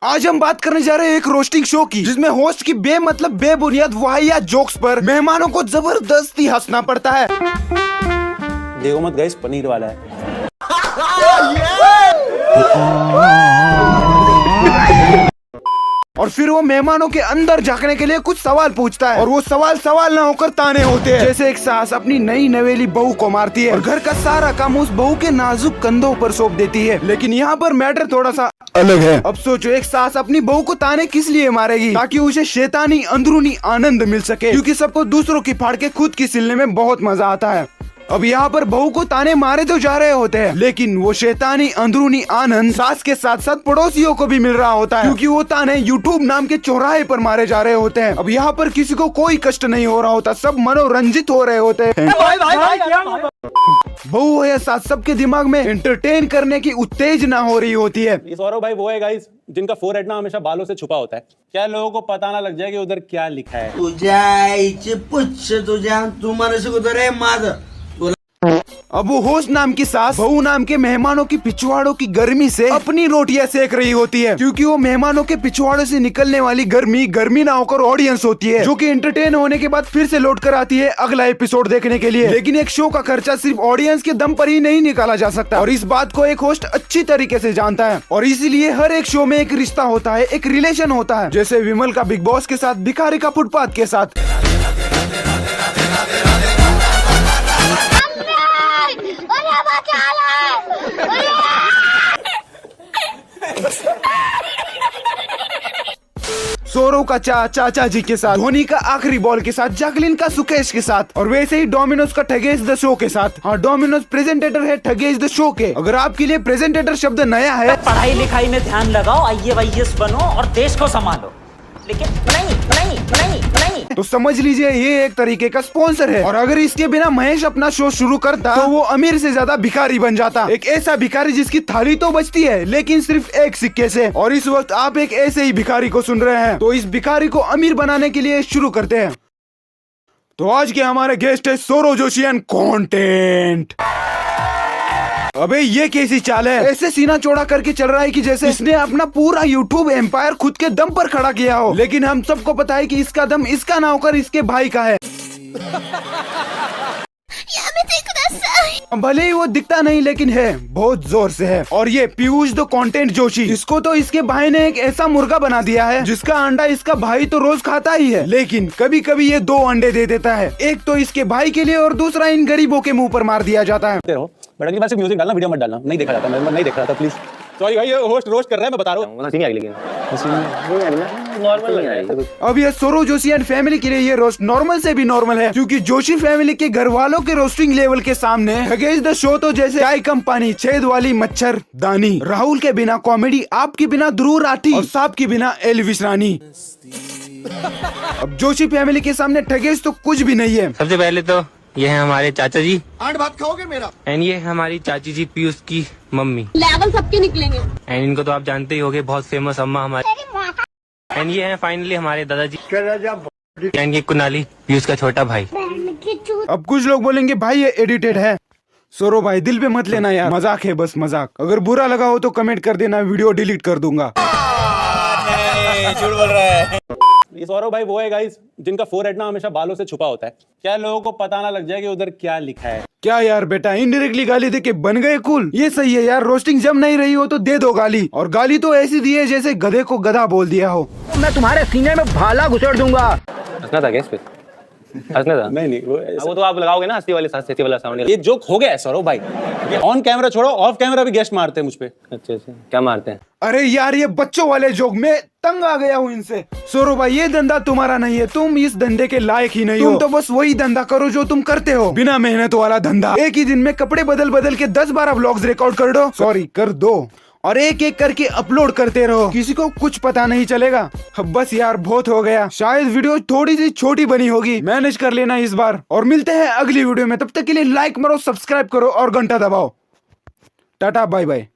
आज हम बात करने जा रहे हैं एक रोस्टिंग शो की, जिसमें होस्ट की बेबुनियाद वाहियात जोक्स पर मेहमानों को जबरदस्ती हंसना पड़ता है। देखो मत गाइस, पनीर वाला है। और फिर वो मेहमानों के अंदर झांकने के लिए कुछ सवाल पूछता है, और वो सवाल ना होकर ताने होते हैं। जैसे एक सास अपनी नई नवेली बहू को मारती है और घर का सारा काम उस बहू के नाजुक कंधों पर सौंप देती है। लेकिन यहाँ पर मैटर थोड़ा सा अलग है। अब सोचो, एक सास अपनी बहू को ताने किस लिए मारेगी? ताकि उसे शैतानी अंदरूनी आनंद मिल सके, क्योंकि सबको दूसरों की फाड़ के खुद की सिलने में बहुत मजा आता है। अब यहाँ पर बहू को ताने मारे तो जा रहे होते हैं, लेकिन वो शैतानी अंदरूनी आनंद सास के साथ साथ पड़ोसियों को भी मिल रहा होता है, क्योंकि वो ताने यूट्यूब नाम के चौराहे पर मारे जा रहे होते हैं। अब यहाँ पर किसी को कोई कष्ट नहीं हो रहा होता, सब मनोरंजित हो रहे होते हैं। बहू हो या सास, सबके दिमाग में एंटरटेन करने की उत्तेजना हो रही होती है। ये सौरभ भाई वो है गाइस जिनका फोरहेड ना हमेशा बालों से छुपा होता है। क्या लोगों को पता ना लग जाए कि उधर क्या लिखा है। अब वो होस्ट नाम की सास बहू नाम के मेहमानों की पिछवाड़ों की गर्मी से अपनी रोटियां सेक रही होती है, क्योंकि वो मेहमानों के पिछवाड़ों से निकलने वाली गर्मी ना होकर ऑडियंस होती है, जो कि एंटरटेन होने के बाद फिर से लौट कर आती है अगला एपिसोड देखने के लिए। लेकिन एक शो का खर्चा सिर्फ ऑडियंस के दम पर ही नहीं निकाला जा सकता, और इस बात को एक होस्ट अच्छी तरीके से जानता है। और इसीलिए हर एक शो में एक रिश्ता होता है, एक रिलेशन होता है। जैसे विमल का बिग बॉस के साथ, भिखारी का फुटपाथ के साथ। सौरव का चाचा जी के साथ, धोनी का आखिरी बॉल के साथ, जैकलिन का सुकेश के साथ, और वैसे ही डोमिनोज का ठगेश द शो के साथ। हाँ, डोमिनोज प्रेजेंटेटर है ठगेश द शो के। अगर आपके लिए प्रेजेंटेटर शब्द नया है, पढ़ाई लिखाई में ध्यान लगाओ, IAS बनो और देश को संभालो। लेकिन नहीं, तो समझ लीजिए ये एक तरीके का स्पॉन्सर है। और अगर इसके बिना महेश अपना शो शुरू करता तो वो अमीर से ज्यादा भिखारी बन जाता। एक ऐसा भिखारी जिसकी थाली तो बचती है, लेकिन सिर्फ एक सिक्के से। और इस वक्त आप एक ऐसे ही भिखारी को सुन रहे हैं। तो इस भिखारी को अमीर बनाने के लिए शुरू करते हैं। तो आज के हमारे गेस्ट है सौरव जोशी एंड कंटेंट। अबे ये कैसी चाल है? ऐसे सीना चौड़ा करके चल रहा है कि जैसे इसने अपना पूरा यूट्यूब एम्पायर खुद के दम पर खड़ा किया हो। लेकिन हम सबको पता है कि इसका दम इसका ना होकर इसके भाई का है। भले ही वो दिखता नहीं, लेकिन है, बहुत जोर से है। और ये पीयूष द कंटेंट जोशी, इसको तो इसके भाई ने एक ऐसा मुर्गा बना दिया है जिसका अंडा इसका भाई तो रोज खाता ही है, लेकिन कभी कभी ये 2 अंडे दे देता है। एक तो इसके भाई के लिए और दूसरा इन गरीबों के मुंह पर मार दिया जाता है। बट अगली बार से म्यूजिक डालना, वीडियो मत डालना। नहीं देखा जाता, मैं नहीं देख रहा था, प्लीज। सॉरी भाई, ये होस्ट रोस्ट कर रहा है, मैं बता रहा हूँ। लेकिन अब ये सौरव जोशी एंड फैमिली के लिए ये रोस्ट नॉर्मल से भी नॉर्मल है, क्योंकि जोशी फैमिली के घर वालों के रोस्टिंग लेवल के सामने ठगेश द शो तो जैसे चाय कम पानी, छेद वाली मच्छर दानी, राहुल के बिना कॉमेडी, आपके बिना ध्रुव राठी, और सांप के बिना एलविस रानी। अब जोशी फैमिली के सामने ठगेश तो कुछ भी नहीं है। सबसे पहले तो ये है हमारे चाचा जी, आठ भात खाओगे मेरा, एंड ये है हमारी चाची जी पीयूष की मम्मी। लेवल सबके निकलेंगे। एंड इनको तो आप जानते ही होंगे, बहुत फेमस अम्मा हमारे। एंड ये है फाइनली हमारे दादाजी, एंड ये कुनाली पीयूष का छोटा भाई। अब कुछ लोग बोलेंगे भाई ये एडिटेड है। सौरव भाई दिल पे मत लेना यार, मजाक है, बस मजाक। अगर बुरा लगा हो तो कमेंट कर देना, वीडियो डिलीट कर दूंगा। झूठ बोल रहा है। ये सौरभ भाई वो है गाइस जिनका फोरहेड ना हमेशा बालों से छुपा होता है। क्या लोगों को पता ना लग जाए कि उधर क्या लिखा है। क्या यार बेटा, इनडायरेक्टली गाली दे के बन गए कूल? ये सही है यार, रोस्टिंग जम नहीं रही हो तो दे दो गाली। और गाली तो ऐसी दी है जैसे गधे को गधा बोल दिया हो। मैं तुम्हारे सीने में भाला घुसेड़ दूंगा। हंसना था क्या इस पे? हंसना था? नहीं वो तो आप लगाओगे ना हंसी वाला साउंड। ये जोक हो गया है सौरभ भाई। ऑन कैमरा छोड़ो, ऑफ कैमरा भी गेस्ट मारते हैं मुझ पे। अच्छा, क्या मारते हैं? अरे यार ये बच्चों वाले जोक में तंग आ गया हूँ इनसे। सौरभ भाई ये धंधा तुम्हारा नहीं है, तुम इस धंधे के लायक ही नहीं हो। तुम तो बस वही धंधा करो जो तुम करते हो, बिना मेहनत वाला धंधा। एक ही दिन में कपड़े बदल के 10-12 व्लॉग्स रिकॉर्ड कर दो और एक एक करके अपलोड करते रहो, किसी को कुछ पता नहीं चलेगा। अब बस यार बहुत हो गया। शायद वीडियो थोड़ी सी छोटी बनी होगी, मैनेज कर लेना इस बार। और मिलते हैं अगली वीडियो में, तब तक के लिए लाइक मारो, सब्सक्राइब करो और घंटा दबाओ। Tata bye bye.